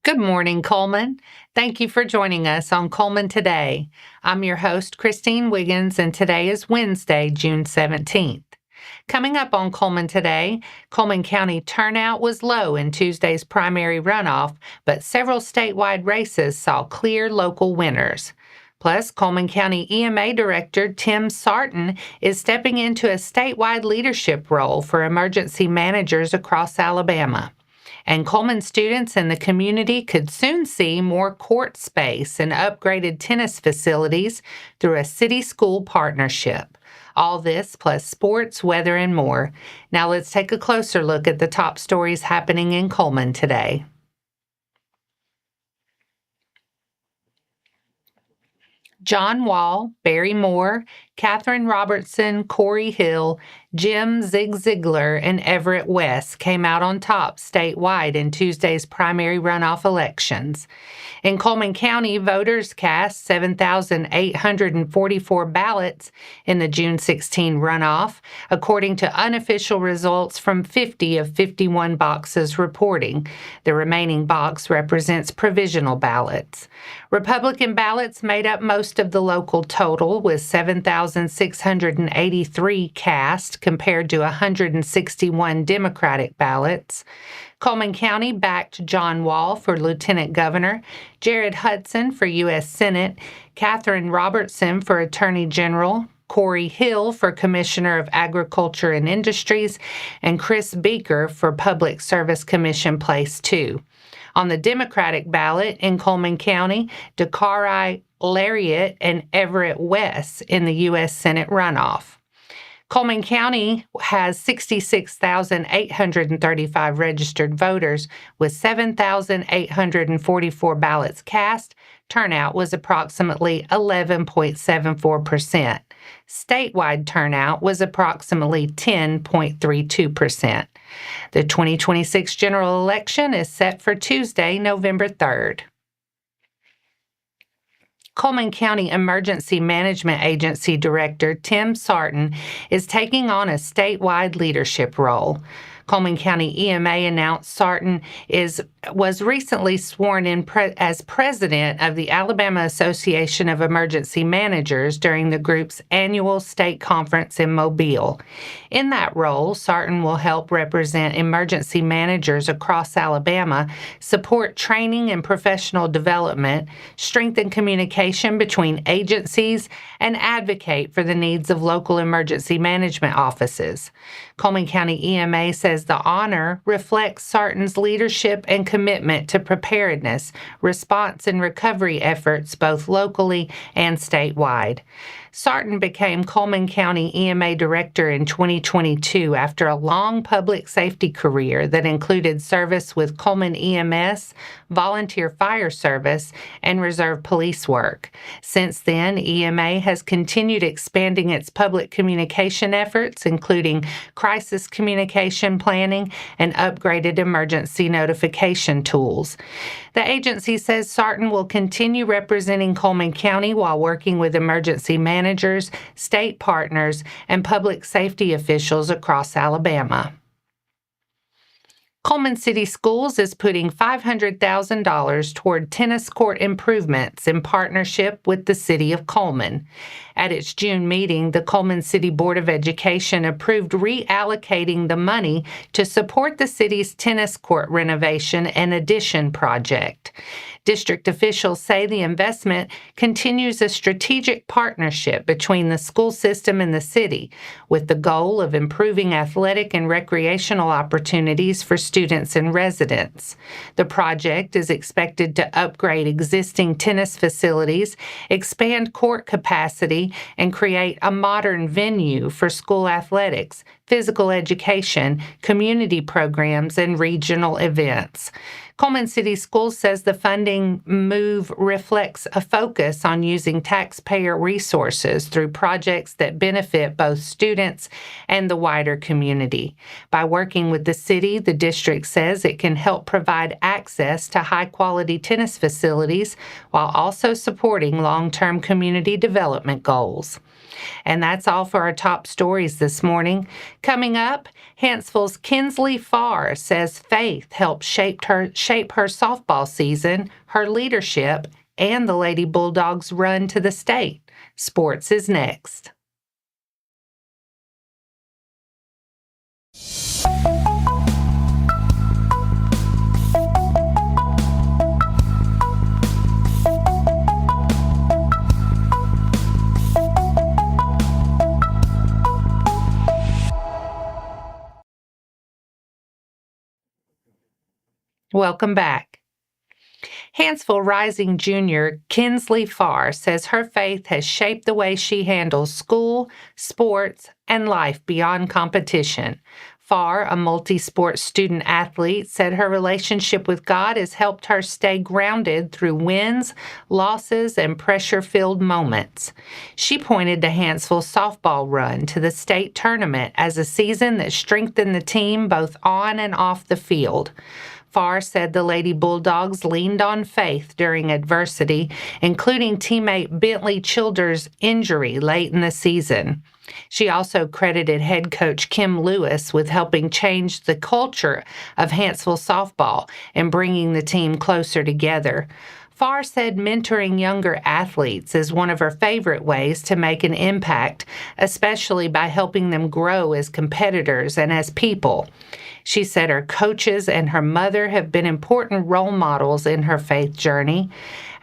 Good morning, Cullman. Thank you for joining us on Cullman Today. I'm your host, Christine Wiggins, and today is Wednesday, June 17th. Coming up on Cullman Today, Cullman County turnout was low in Tuesday's primary runoff, but several statewide races saw clear local winners. Plus, Cullman County EMA Director Tim Sartin is stepping into a statewide leadership role for emergency managers across Alabama. And Cullman students in the community could soon see more court space and upgraded tennis facilities through a city-school partnership. All this plus sports, weather, and more. Now let's take a closer look at the top stories happening in Cullman today. John Wall, Barry Moore, Catherine Robertson, Corey Hill, Jim Zig Ziglar, and Everett West came out on top statewide in Tuesday's primary runoff elections. In Cullman County, voters cast 7,844 ballots in the June 16 runoff, according to unofficial results from 50 of 51 boxes reporting. The remaining box represents provisional ballots. Republican ballots made up most of the local total, with 7,683 cast compared to 161 Democratic ballots. Cullman County backed John Wall for Lieutenant Governor, Jared Hudson for U.S. Senate, Catherine Robertson for Attorney General, Corey Hill for Commissioner of Agriculture and Industries, and Chris Beaker for Public Service Commission Place 2. On the Democratic ballot in Cullman County, Dakari Lariat and Everett West in the U.S. Senate runoff. Cullman County has 66,835 registered voters, with 7,844 ballots cast. Turnout was approximately 11.74%. Statewide turnout was approximately 10.32%. The 2026 general election is set for Tuesday, November 3rd. Cullman County Emergency Management Agency Director Tim Sartin is taking on a statewide leadership role. Cullman County EMA announced Sartin was recently sworn in as president of the Alabama Association of Emergency Managers during the group's annual state conference in Mobile. In that role, Sartin will help represent emergency managers across Alabama, support training and professional development, strengthen communication between agencies, and advocate for the needs of local emergency management offices. Cullman County EMA says the honor reflects Sartin's leadership and commitment to preparedness, response, and recovery efforts both locally and statewide. Sartin became Cullman County EMA Director in 2022 after a long public safety career that included service with Cullman EMS, volunteer fire service, and reserve police work. Since then, EMA has continued expanding its public communication efforts, including crisis communication planning and upgraded emergency notification tools. The agency says Sartin will continue representing Cullman County while working with emergency managers, state partners, and public safety officials across Alabama. Cullman City Schools is putting $500,000 toward tennis court improvements in partnership with the City of Cullman. At its June meeting, the Cullman City Board of Education approved reallocating the money to support the city's tennis court renovation and addition project. District officials say the investment continues a strategic partnership between the school system and the city, with the goal of improving athletic and recreational opportunities for students and residents. The project is expected to upgrade existing tennis facilities, expand court capacity, and create a modern venue for school athletics, physical education, community programs, and regional events. Cullman City Schools says the funding move reflects a focus on using taxpayer resources through projects that benefit both students and the wider community. By working with the city, the district says it can help provide access to high-quality tennis facilities while also supporting long-term community development goals. And that's all for our top stories this morning. Coming up, Hanceville's Kynzlee Farr says faith helped shape her softball season, her leadership, and the Lady Bulldogs' run to the state. Sports is next. Welcome back. Hanceville Rising Junior Kynzlee Farr says her faith has shaped the way she handles school, sports, and life beyond competition. Farr, a multi-sport student athlete, said her relationship with God has helped her stay grounded through wins, losses, and pressure-filled moments. She pointed to Hanceville's softball run to the state tournament as a season that strengthened the team both on and off the field. Farr said the Lady Bulldogs leaned on faith during adversity, including teammate Bentley Childers' injury late in the season. She also credited head coach Kim Lewis with helping change the culture of Hanceville softball and bringing the team closer together. Farr said mentoring younger athletes is one of her favorite ways to make an impact, especially by helping them grow as competitors and as people. She said her coaches and her mother have been important role models in her faith journey.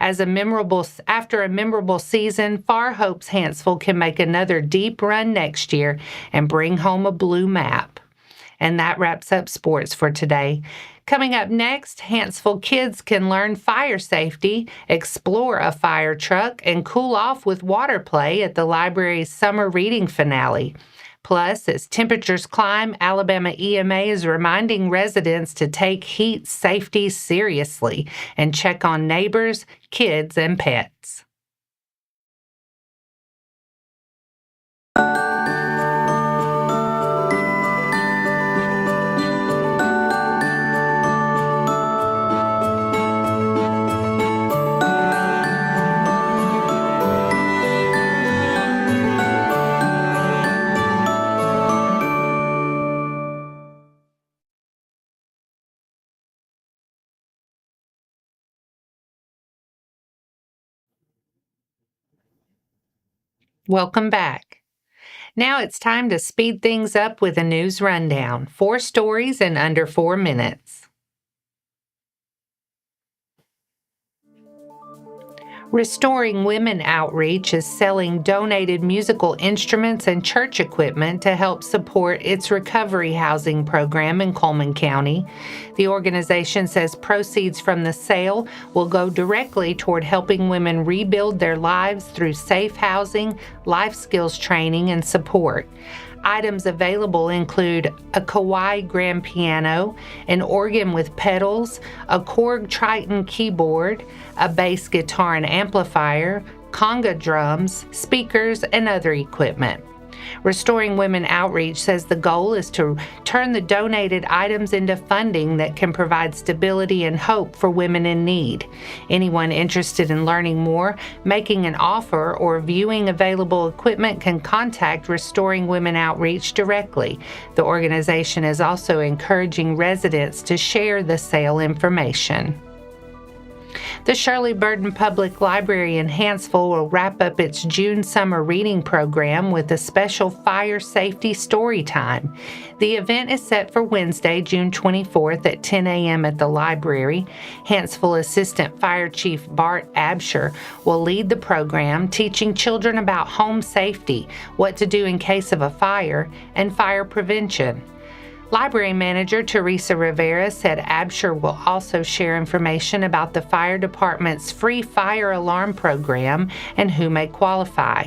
After a memorable season, Farr hopes Hanceville can make another deep run next year and bring home a blue map. And that wraps up sports for today. Coming up next, Hanceville kids can learn fire safety, explore a fire truck, and cool off with water play at the library's summer reading finale. Plus, as temperatures climb, Alabama EMA is reminding residents to take heat safety seriously and check on neighbors, kids, and pets. Welcome back. Now it's time to speed things up with a news rundown. 4 stories in under 4 minutes. Restoring Women Outreach is selling donated musical instruments and church equipment to help support its recovery housing program in Cullman County. The organization says proceeds from the sale will go directly toward helping women rebuild their lives through safe housing, life skills training, and support. Items available include a Kawai grand piano, an organ with pedals, a Korg Triton keyboard, a bass guitar and amplifier, conga drums, speakers, and other equipment. Restoring Women Outreach says the goal is to turn the donated items into funding that can provide stability and hope for women in need. Anyone interested in learning more, making an offer, or viewing available equipment can contact Restoring Women Outreach directly. The organization is also encouraging residents to share the sale information. The Shirley Burden Public Library in Hanceville will wrap up its June summer reading program with a special fire safety story time. The event is set for Wednesday, June 24th at 10 a.m. at the library. Hanceville Assistant Fire Chief Bart Absher will lead the program, teaching children about home safety, what to do in case of a fire, and fire prevention. Library Manager Teresa Rivera said Absher will also share information about the fire department's free fire alarm program and who may qualify.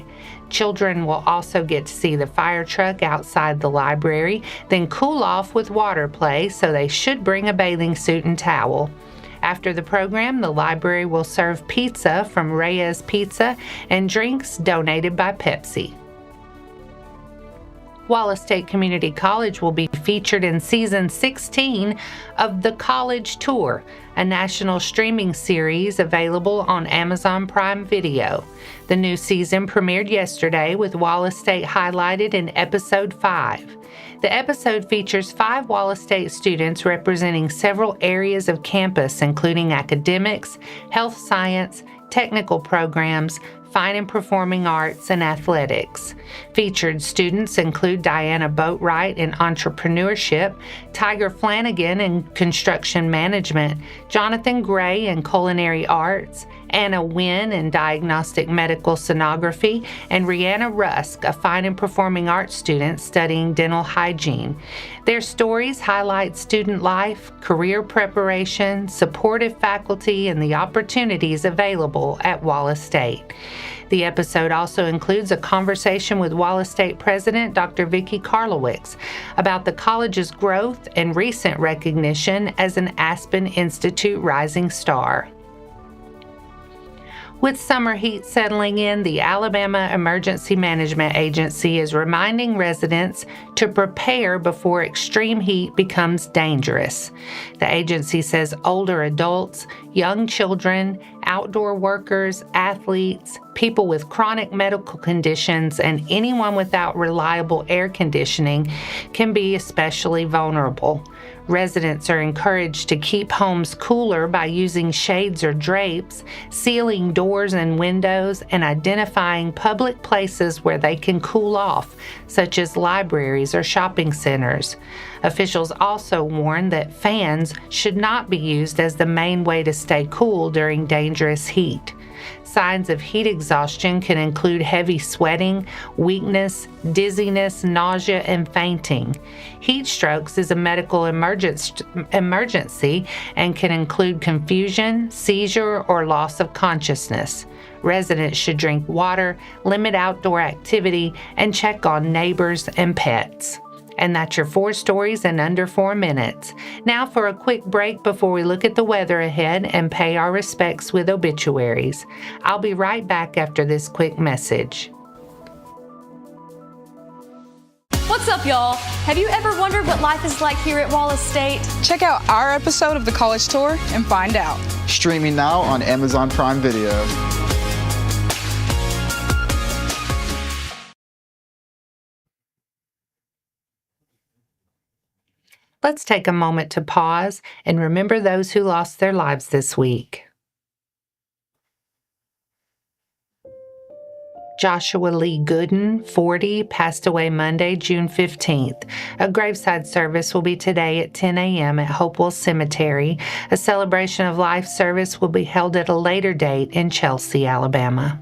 Children will also get to see the fire truck outside the library, then cool off with water play, so they should bring a bathing suit and towel. After the program, the library will serve pizza from Reyes Pizza and drinks donated by Pepsi. Wallace State Community College will be featured in Season 16 of The College Tour, a national streaming series available on Amazon Prime Video. The new season premiered yesterday with Wallace State highlighted in Episode 5. The episode features 5 Wallace State students representing several areas of campus, including academics, health science, technical programs, fine and performing arts, and athletics. Featured students include Diana Boatwright in entrepreneurship, Tiger Flanagan in construction management, Jonathan Gray in culinary arts, Anna Wynn in diagnostic medical sonography, and Rihanna Rusk, a fine and performing arts student studying dental hygiene. Their stories highlight student life, career preparation, supportive faculty, and the opportunities available at Wallace State. The episode also includes a conversation with Wallace State President Dr. Vicki Karlowicz about the college's growth and recent recognition as an Aspen Institute Rising Star. With summer heat settling in, the Alabama Emergency Management Agency is reminding residents to prepare before extreme heat becomes dangerous. The agency says older adults, young children, outdoor workers, athletes, people with chronic medical conditions, and anyone without reliable air conditioning can be especially vulnerable. Residents are encouraged to keep homes cooler by using shades or drapes, sealing doors and windows, and identifying public places where they can cool off, such as libraries or shopping centers. Officials also warn that fans should not be used as the main way to stay cool during dangerous heat. Signs of heat exhaustion can include heavy sweating, weakness, dizziness, nausea, and fainting. Heat strokes is a medical emergency and can include confusion, seizure, or loss of consciousness. Residents should drink water, limit outdoor activity, and check on neighbors and pets. And that's your 4 stories in under 4 minutes. Now for a quick break before we look at the weather ahead and pay our respects with obituaries. I'll be right back after this quick message. What's up, y'all? Have you ever wondered what life is like here at Wallace State? Check out our episode of The College Tour and find out. Streaming now on Amazon Prime Video. Let's take a moment to pause and remember those who lost their lives this week. Joshua Lee Gooden, 40, passed away Monday, June 15th. A graveside service will be today at 10 a.m. at Hopewell Cemetery. A celebration of life service will be held at a later date in Chelsea, Alabama.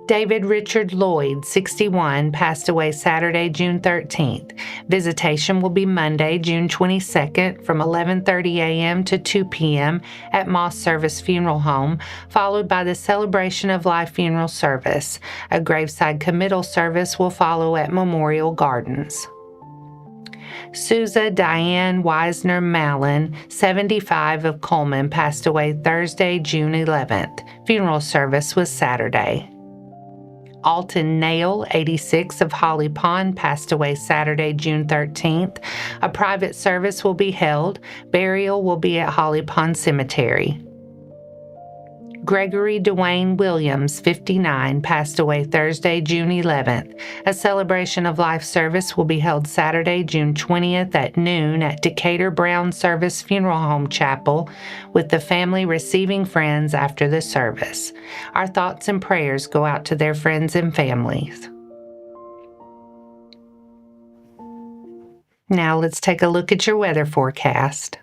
David Richard Lloyd, 61, passed away Saturday, June 13th. Visitation will be Monday, June 22nd from 11:30 a.m. to 2 p.m. at Moss Service Funeral Home, followed by the Celebration of Life funeral service. A graveside committal service will follow at Memorial Gardens. Sousa Diane Wisner Mallon, 75 of Cullman, passed away Thursday, June 11th. Funeral service was Saturday. Alton Nail, 86 of Holly Pond, passed away Saturday, June 13th. A private service will be held. Burial will be at Holly Pond Cemetery. Gregory Dwayne Williams, 59, passed away Thursday, June 11th. A celebration of life service will be held Saturday, June 20th at noon at Decatur Brown Service Funeral Home Chapel, with the family receiving friends after the service. Our thoughts and prayers go out to their friends and families. Now let's take a look at your weather forecast.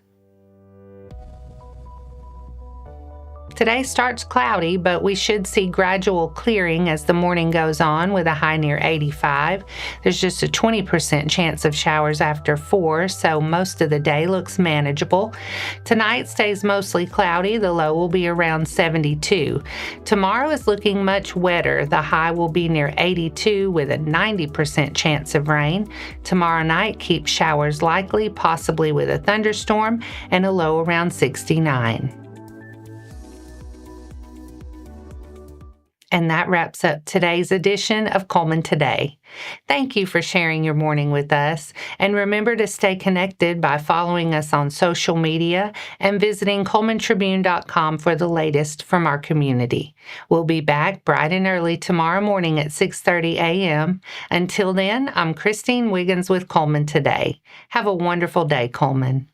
Today starts cloudy, but we should see gradual clearing as the morning goes on with a high near 85. There's just a 20% chance of showers after 4, so most of the day looks manageable. Tonight stays mostly cloudy. The low will be around 72. Tomorrow is looking much wetter. The high will be near 82 with a 90% chance of rain. Tomorrow night keeps showers likely, possibly with a thunderstorm, and a low around 69. And that wraps up today's edition of Cullman Today. Thank you for sharing your morning with us. And remember to stay connected by following us on social media and visiting CullmanTribune.com for the latest from our community. We'll be back bright and early tomorrow morning at 6:30 a.m. Until then, I'm Christine Wiggins with Cullman Today. Have a wonderful day, Cullman.